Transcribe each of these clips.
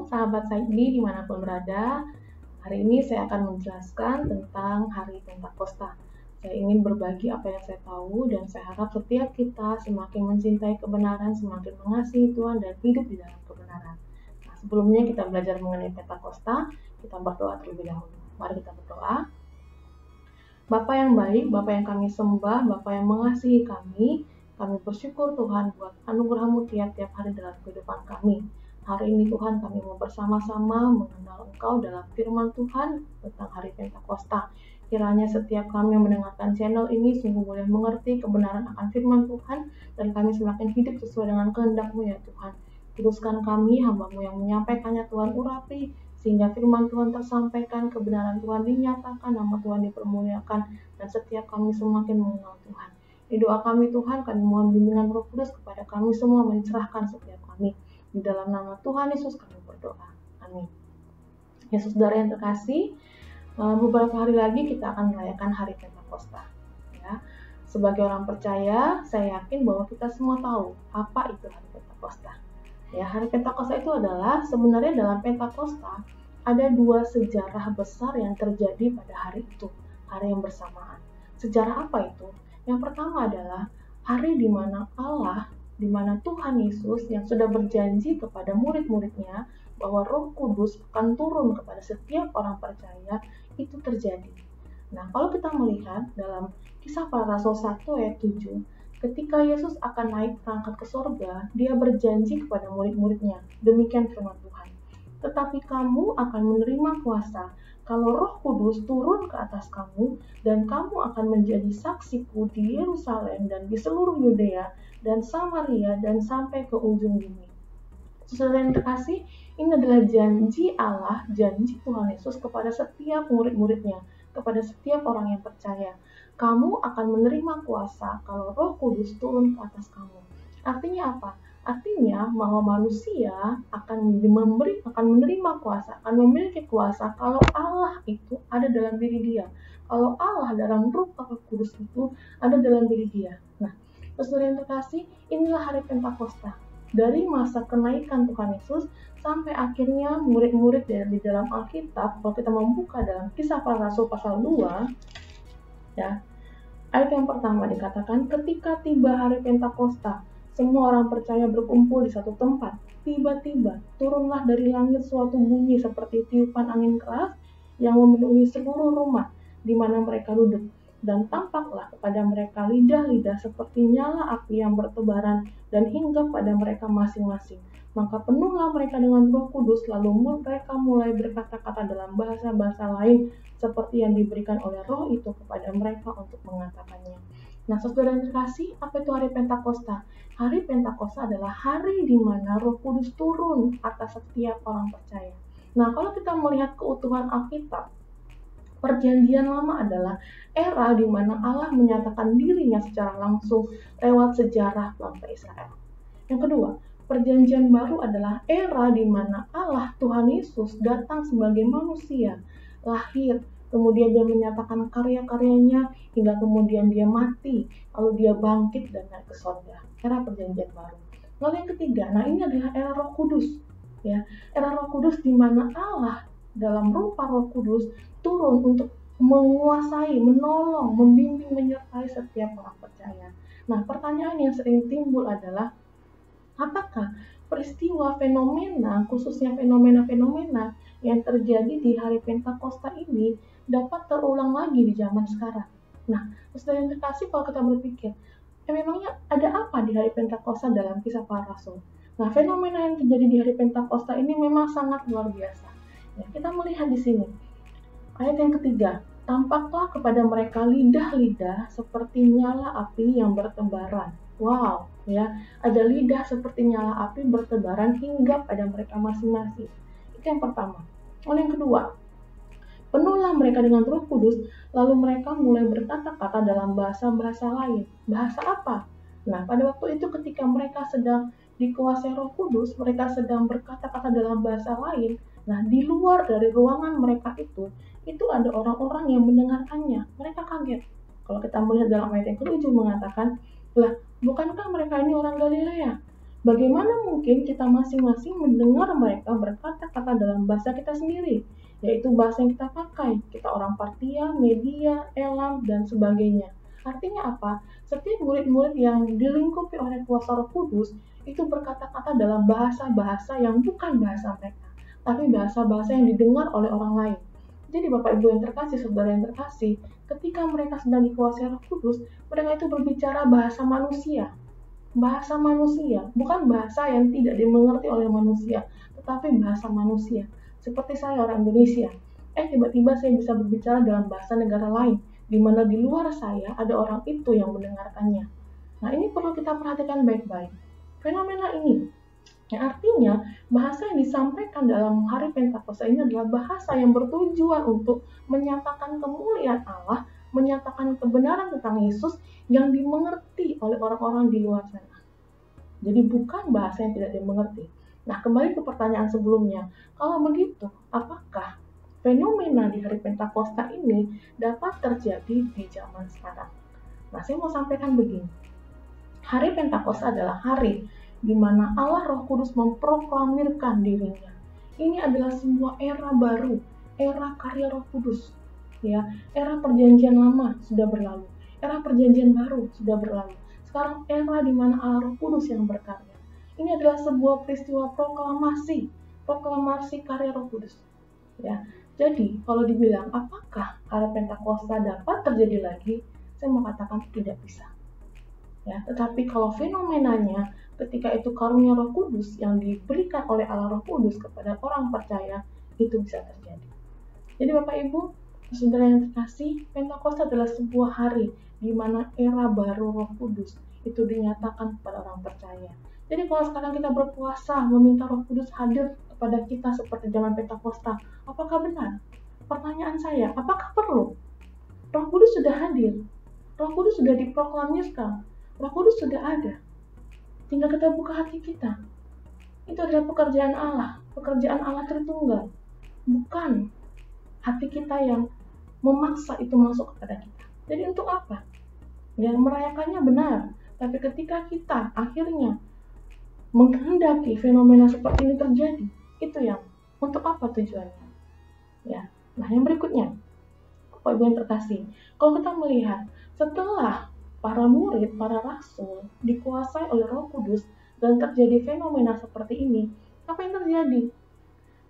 Sahabat Saidi dimanapun berada, hari ini saya akan menjelaskan tentang Hari Pentakosta. Saya ingin berbagi apa yang saya tahu dan saya harap setiap kita semakin mencintai kebenaran, semakin mengasihi Tuhan dan hidup di dalam kebenaran. Nah, sebelumnya kita belajar mengenai Pentakosta, kita berdoa terlebih dahulu. Mari kita berdoa. Bapa yang baik, Bapa yang kami sembah, Bapa yang mengasihi kami bersyukur Tuhan buat anugerah-Mu tiap-tiap hari dalam kehidupan kami. Hari ini Tuhan kami mau bersama-sama mengenal Engkau dalam firman Tuhan tentang hari Pentakosta. Kiranya setiap kami yang mendengarkan channel ini sungguh boleh mengerti kebenaran akan firman Tuhan dan kami semakin hidup sesuai dengan kehendak-Mu ya Tuhan. Kuduskan kami, hamba-Mu yang menyampaikannya Tuhan urapi, sehingga firman Tuhan tersampaikan, kebenaran Tuhan dinyatakan, nama Tuhan dipermuliakan, dan setiap kami semakin mengenal Tuhan. Di doa kami Tuhan, kami mohon bimbingan Roh Kudus kepada kami semua mencerahkan setiap kami. Di dalam nama Tuhan Yesus kami berdoa. Amin. Ya saudara yang terkasih, beberapa hari lagi kita akan merayakan Hari Pentakosta. Ya, sebagai orang percaya, saya yakin bahwa kita semua tahu apa itu Hari Pentakosta. Ya, Hari Pentakosta itu adalah sebenarnya dalam Pentakosta ada dua sejarah besar yang terjadi pada hari itu, hari yang bersamaan. Sejarah apa itu? Yang pertama adalah hari di mana Allah, di mana Tuhan Yesus yang sudah berjanji kepada murid-muridnya bahwa Roh Kudus akan turun kepada setiap orang percaya, itu terjadi. Nah, kalau kita melihat dalam Kisah Para Rasul 1 ayat 7, ketika Yesus akan naik berangkat ke sorga, dia berjanji kepada murid-muridnya, demikian firman Tuhan. Tetapi kamu akan menerima kuasa kalau Roh Kudus turun ke atas kamu, dan kamu akan menjadi saksiku di Yerusalem dan di seluruh Yudea dan Samaria dan sampai ke ujung bumi. Saudara yang terkasih, ini adalah janji Allah, janji Tuhan Yesus kepada setiap murid-muridnya, kepada setiap orang yang percaya. Kamu akan menerima kuasa kalau Roh Kudus turun ke atas kamu. Artinya apa? Artinya bahwa manusia akan menerima kuasa, akan memiliki kuasa kalau Allah itu ada dalam diri dia. Kalau Allah dalam rupa Roh Kudus itu ada dalam diri dia. Nah, saudara yang terkasih, inilah hari Pentakosta. Dari masa kenaikan Tuhan Yesus sampai akhirnya murid-murid di dalam Alkitab, kalau kita membuka dalam Kisah Para Rasul pasal 2, ya, ayat yang pertama dikatakan, ketika tiba hari Pentakosta, semua orang percaya berkumpul di satu tempat. Tiba-tiba turunlah dari langit suatu bunyi seperti tiupan angin keras yang memenuhi seluruh rumah di mana mereka duduk. Dan tampaklah kepada mereka lidah-lidah seperti nyala api yang bertebaran dan hinggap pada mereka masing-masing. Maka penuhlah mereka dengan Roh Kudus, lalu mereka mulai berkata-kata dalam bahasa-bahasa lain seperti yang diberikan oleh Roh itu kepada mereka untuk mengatakannya. Nah, saudara yang terkasih, apa itu hari Pentakosta? Hari Pentakosta adalah hari di mana Roh Kudus turun atas setiap orang percaya. Nah, kalau kita melihat keutuhan Alkitab, Perjanjian Lama adalah era di mana Allah menyatakan dirinya secara langsung lewat sejarah bangsa Israel. Yang kedua, Perjanjian Baru adalah era di mana Allah, Tuhan Yesus, datang sebagai manusia, lahir, kemudian dia menyatakan karya-karyanya, hingga kemudian dia mati, lalu dia bangkit dan naik ke surga. Era Perjanjian Baru. Lalu yang ketiga, nah ini adalah era Roh Kudus. Ya, era Roh Kudus di mana Allah dalam rupa Roh Kudus turun untuk menguasai, menolong, membimbing, menyertai setiap orang percaya. Nah, pertanyaan yang sering timbul adalah, apakah peristiwa fenomena, khususnya fenomena-fenomena yang terjadi di hari Pentakosta ini dapat terulang lagi di zaman sekarang? Nah, saudara yang terkasih, kalau kita berpikir, memangnya ada apa di hari Pentakosta dalam Kisah Para Rasul? Nah, fenomena yang terjadi di hari Pentakosta ini memang sangat luar biasa. Ya, kita melihat di sini, ayat yang ketiga, tampaklah kepada mereka lidah-lidah seperti nyala api yang bertebaran. Wow, ya, ada lidah seperti nyala api bertebaran hingga pada mereka masing-masing. Itu yang pertama. Lalu yang kedua, penuhlah mereka dengan Roh Kudus, lalu mereka mulai berkata-kata dalam bahasa-bahasa lain. Bahasa apa? Nah, pada waktu itu ketika mereka sedang dikuasai Roh Kudus, mereka sedang berkata-kata dalam bahasa lain. Nah, di luar dari ruangan mereka itu ada orang-orang yang mendengarkannya. Mereka kaget. Kalau kita melihat dalam ayat yang ke-7 mengatakan, lah, bukankah mereka ini orang Galilea? Bagaimana mungkin kita masing-masing mendengar mereka berkata-kata dalam bahasa kita sendiri, yaitu bahasa yang kita pakai, kita orang Partia, Media, Elam, dan sebagainya. Artinya apa? Setiap murid-murid yang dilingkupi oleh kuasa Roh Kudus itu berkata-kata dalam bahasa-bahasa yang bukan bahasa mereka, tapi bahasa-bahasa yang didengar oleh orang lain. Jadi Bapak Ibu yang terkasih, saudara yang terkasih, ketika mereka sedang dikuasai Roh Kudus, mereka itu berbicara bahasa manusia, bukan bahasa yang tidak dimengerti oleh manusia, tetapi bahasa manusia. Seperti saya orang Indonesia, tiba-tiba saya bisa berbicara dalam bahasa negara lain, di mana di luar saya ada orang itu yang mendengarkannya. Nah, ini perlu kita perhatikan baik-baik. Fenomena ini, yang artinya bahasa yang disampaikan dalam hari Pentakosta ini adalah bahasa yang bertujuan untuk menyatakan kemuliaan Allah, menyatakan kebenaran tentang Yesus yang dimengerti oleh orang-orang di luar sana. Jadi bukan bahasa yang tidak dimengerti. Nah, kembali ke pertanyaan sebelumnya. Kalau begitu, apakah fenomena di hari Pentakosta ini dapat terjadi di zaman sekarang? Nah, saya mau sampaikan begini. Hari Pentakosta adalah hari di mana Allah Roh Kudus memproklamirkan dirinya. Ini adalah sebuah era baru, era karya Roh Kudus. Ya, era perjanjian lama sudah berlalu, era perjanjian baru sudah berlalu. Sekarang era di mana Allah Roh Kudus yang berkarya. Ini adalah sebuah peristiwa proklamasi karya Roh Kudus. Ya, jadi kalau dibilang apakah hari Pentakosta dapat terjadi lagi, saya mau katakan tidak bisa. Ya, tetapi kalau fenomenanya ketika itu karunia Roh Kudus yang diberikan oleh Allah Roh Kudus kepada orang percaya, itu bisa terjadi. Jadi Bapak Ibu, saudara yang terkasih, Pentakosta adalah sebuah hari di mana era baru Roh Kudus itu dinyatakan kepada orang percaya. Jadi kalau sekarang kita berpuasa meminta Roh Kudus hadir kepada kita seperti zaman Pentakosta, apakah benar? Pertanyaan saya, apakah perlu? Roh Kudus sudah hadir, Roh Kudus sudah diproklamirkan, Roh Kudus sudah ada. Tinggal kita buka hati kita. Itu adalah pekerjaan Allah Tritunggal. Bukan hati kita yang memaksa itu masuk kepada kita. Jadi untuk apa? Ya, merayakannya benar. Tapi ketika kita akhirnya menghendaki fenomena seperti ini terjadi, itu yang untuk apa tujuannya? Ya. Nah, yang berikutnya, Bapak Ibu yang terkasih, kalau kita melihat setelah para murid, para rasul dikuasai oleh Roh Kudus dan terjadi fenomena seperti ini, apa yang terjadi?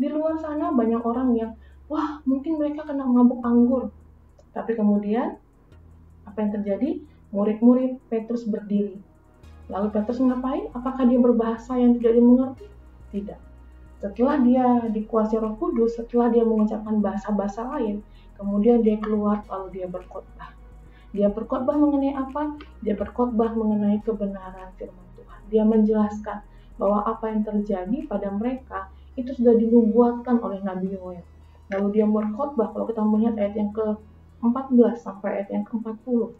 Di luar sana banyak orang yang, wah mungkin mereka kena mabuk anggur. Tapi kemudian, apa yang terjadi? Murid-murid Petrus berdiri. Lalu Petrus ngapain? Apakah dia berbahasa yang tidak dimengerti? Tidak. Setelah dia dikuasai Roh Kudus, setelah dia mengucapkan bahasa-bahasa lain, kemudian dia keluar lalu dia berkhotbah. Dia berkhotbah mengenai apa? Dia berkhotbah mengenai kebenaran firman Tuhan. Dia menjelaskan bahwa apa yang terjadi pada mereka itu sudah dinubuatkan oleh Nabi Yoel. Lalu dia berkhotbah, kalau kita melihat ayat yang ke-14 sampai ayat yang ke-40.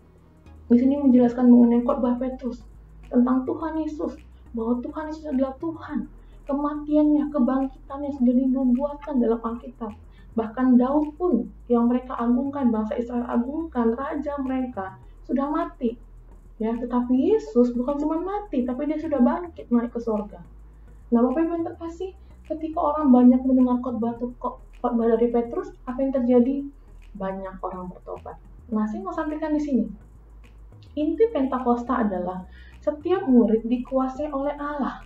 Di sini menjelaskan mengenai khotbah Petrus tentang Tuhan Yesus, bahwa Tuhan Yesus adalah Tuhan. Kematiannya, kebangkitannya sudah dinubuatkan dalam Alkitab. Bahkan Daud pun yang mereka agungkan, bangsa Israel agungkan, raja mereka sudah mati. Ya, tetapi Yesus bukan cuma mati, tapi dia sudah bangkit naik ke surga. Nah, Bapak Ibu yang terkasih, ketika orang banyak mendengar khotbah dari Petrus, apa yang terjadi? Banyak orang bertobat. Nah, saya mau sampaikan di sini. Inti Pentakosta adalah setiap murid dikuasai oleh Allah.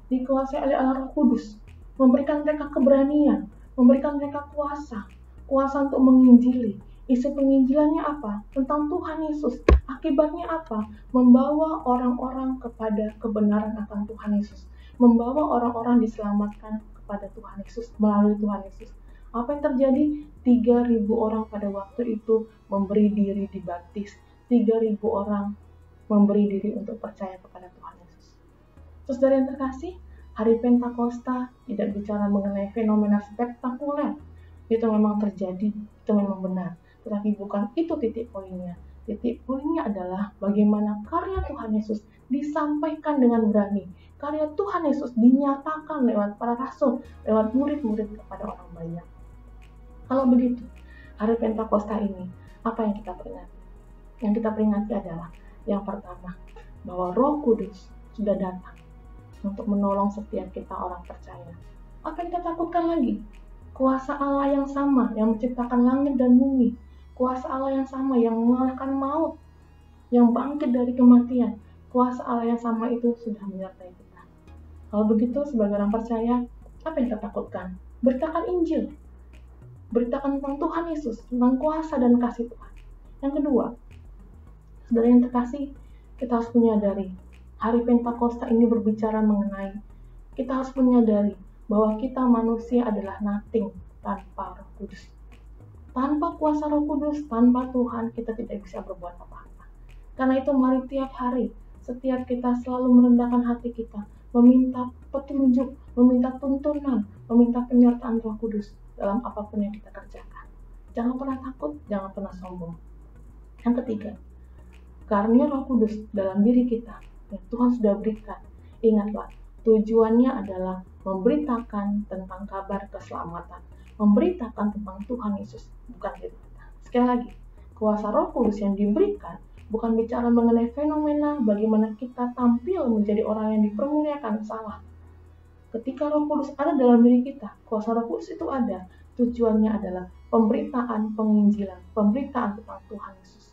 Dikuasai oleh Allah Roh Kudus, memberikan mereka keberanian, memberikan mereka kuasa untuk menginjili. Isi penginjilannya apa? Tentang Tuhan Yesus. Akibatnya apa? Membawa orang-orang kepada kebenaran akan Tuhan Yesus. Membawa orang-orang diselamatkan kepada Tuhan Yesus, melalui Tuhan Yesus. Apa yang terjadi? 3.000 orang pada waktu itu memberi diri dibaptis. 3.000 orang memberi diri untuk percaya kepada Tuhan Yesus. Saudara yang terkasih, hari Pentakosta tidak bicara mengenai fenomena spektakuler. Itu memang terjadi, itu memang benar. Tetapi bukan itu titik poinnya. Titik poinnya adalah bagaimana karya Tuhan Yesus disampaikan dengan berani. Karya Tuhan Yesus dinyatakan lewat para rasul, lewat murid-murid kepada orang banyak. Kalau begitu, hari Pentakosta ini, apa yang kita peringati? Yang kita peringati adalah, yang pertama, bahwa Roh Kudus sudah datang untuk menolong setiap kita orang percaya. Apa yang kita takutkan lagi? Kuasa Allah yang sama yang menciptakan langit dan bumi, kuasa Allah yang sama yang mengalahkan maut, yang bangkit dari kematian, kuasa Allah yang sama itu sudah menyertai kita. Kalau begitu, sebagai orang percaya, apa yang kita takutkan? Beritakan Injil, beritakan tentang Tuhan Yesus, tentang kuasa dan kasih Tuhan. Yang kedua, saudara yang terkasih, kita harus menyadari hari Pentakosta ini berbicara mengenai kita harus menyadari bahwa kita manusia adalah nothing tanpa Roh Kudus. Tanpa kuasa Roh Kudus, tanpa Tuhan, kita tidak bisa berbuat apa-apa. Karena itu mari tiap hari, setiap kita selalu merendahkan hati kita, meminta petunjuk, meminta tuntunan, meminta penyertaan Roh Kudus dalam apapun yang kita kerjakan. Jangan pernah takut, jangan pernah sombong. Yang ketiga, karunia Roh Kudus dalam diri kita yang Tuhan sudah berikan. Ingatlah, tujuannya adalah memberitakan tentang kabar keselamatan, memberitakan tentang Tuhan Yesus, bukan diri kita. Sekali lagi, kuasa Roh Kudus yang diberikan bukan bicara mengenai fenomena bagaimana kita tampil menjadi orang yang dipermuliakan, salah. Ketika Roh Kudus ada dalam diri kita, kuasa Roh Kudus itu ada, tujuannya adalah pemberitaan penginjilan, pemberitaan tentang Tuhan Yesus,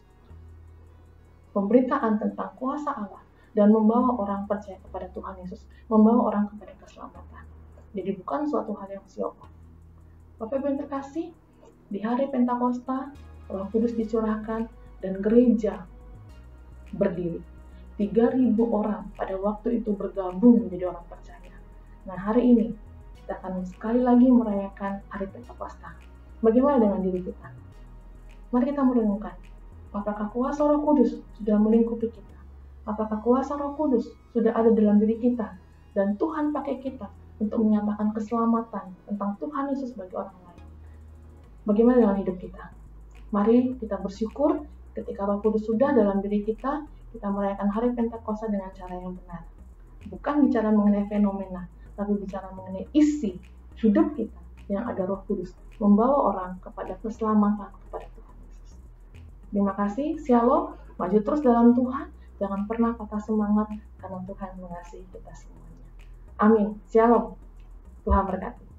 pemberitaan tentang kuasa Allah, dan membawa orang percaya kepada Tuhan Yesus, membawa orang kepada keselamatan. Jadi bukan suatu hal yang sia-sia. Bapak Ibu yang terkasih, di hari Pentakosta, Roh Kudus dicurahkan dan gereja berdiri. 3.000 orang pada waktu itu bergabung menjadi orang percaya. Nah, hari ini kita akan sekali lagi merayakan hari Pentakosta. Bagaimana dengan diri kita? Mari kita merenungkan, apakah kuasa Roh Kudus sudah melingkupi kita? Apakah kuasa Roh Kudus sudah ada dalam diri kita dan Tuhan pakai kita untuk menyatakan keselamatan tentang Tuhan Yesus bagi orang lain? Bagaimana dengan hidup kita? Mari kita bersyukur ketika Roh Kudus sudah dalam diri kita merayakan hari Pentakosta dengan cara yang benar. Bukan bicara mengenai fenomena, tapi bicara mengenai isi hidup kita yang ada Roh Kudus, membawa orang kepada keselamatan kepada Tuhan Yesus. Terima kasih, shalom, maju terus dalam Tuhan. Jangan pernah patah semangat karena Tuhan mengasihi kita semuanya. Amin. Shalom. Tuhan berkati.